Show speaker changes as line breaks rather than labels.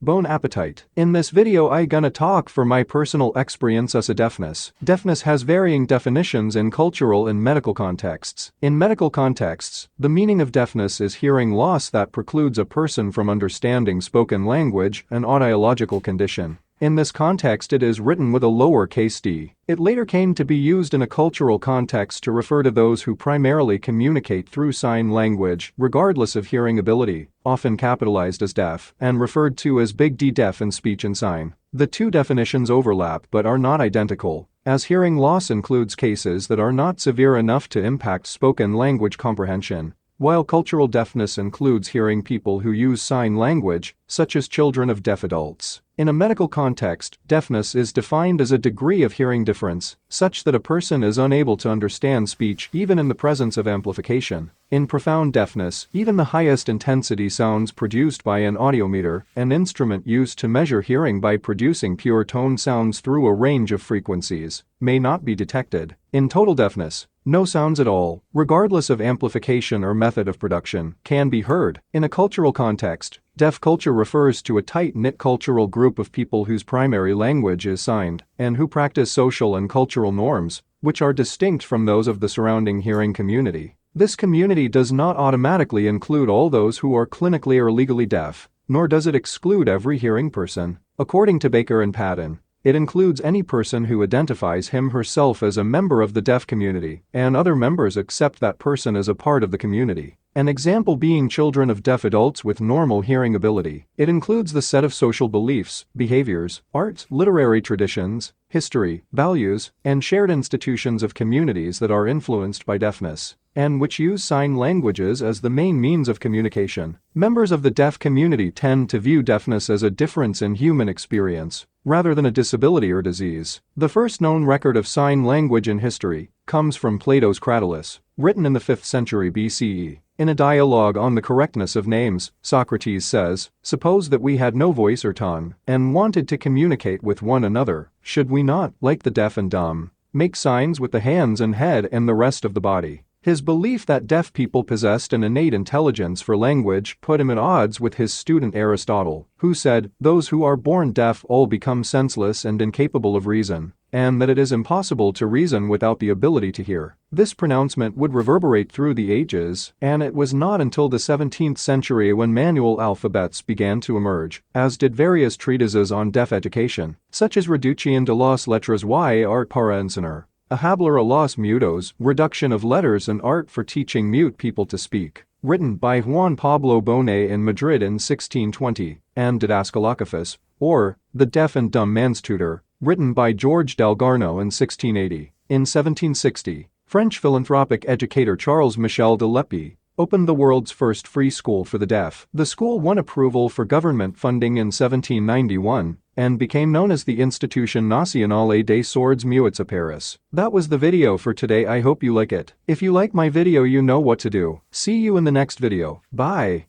Bon appetite. In this video I gonna talk for my personal experience as a deafness. Deafness has varying definitions in cultural and medical contexts. In medical contexts, the meaning of deafness is hearing loss that precludes a person from understanding spoken language, an audiological condition. In this context it is written with a lowercase d. It later came to be used in a cultural context to refer to those who primarily communicate through sign language, regardless of hearing ability, often capitalized as deaf, and referred to as big D deaf in speech and sign. The two definitions overlap but are not identical, as hearing loss includes cases that are not severe enough to impact spoken language comprehension, while cultural deafness includes hearing people who use sign language, such as children of deaf adults. In a medical context, deafness is defined as a degree of hearing difference, such that a person is unable to understand speech even in the presence of amplification. In profound deafness, even the highest intensity sounds produced by an audiometer, an instrument used to measure hearing by producing pure tone sounds through a range of frequencies, may not be detected. In total deafness, no sounds at all, regardless of amplification or method of production, can be heard. In a cultural context, deaf culture refers to a tight-knit cultural group of people whose primary language is signed, and who practice social and cultural norms, which are distinct from those of the surrounding hearing community. This community does not automatically include all those who are clinically or legally deaf, nor does it exclude every hearing person. According to Baker and Patton, it includes any person who identifies him/herself as a member of the deaf community, and other members accept that person as a part of the community. An example being children of deaf adults with normal hearing ability. It includes the set of social beliefs, behaviors, arts, literary traditions, history, values, and shared institutions of communities that are influenced by deafness, and which use sign languages as the main means of communication. Members of the deaf community tend to view deafness as a difference in human experience, rather than a disability or disease. The first known record of sign language in history comes from Plato's Cratylus, written in the 5th century BCE. In a dialogue on the correctness of names, Socrates says, "Suppose that we had no voice or tongue, and wanted to communicate with one another, should we not, like the deaf and dumb, make signs with the hands and head and the rest of the body?" His belief that deaf people possessed an innate intelligence for language put him at odds with his student Aristotle, who said, "Those who are born deaf all become senseless and incapable of reason, and that it is impossible to reason without the ability to hear." This pronouncement would reverberate through the ages, and it was not until the 17th century when manual alphabets began to emerge, as did various treatises on deaf education, such as Reduction de las letras y art para enseñar, a hablar a los mudos, reduction of letters and art for teaching mute people to speak, written by Juan Pablo Bonet in Madrid in 1620, and Didascalocopus, or The Deaf and Dumb Man's Tutor, written by George Dalgarno in 1680. In 1760, French philanthropic educator Charles Michel de Lepi opened the world's first free school for the deaf. The school won approval for government funding in 1791, and became known as the Institution Nationale des Sourds Muets à Paris. That was the video for today. I hope you like it. If you like my video, you know what to do. See you in the next video. Bye.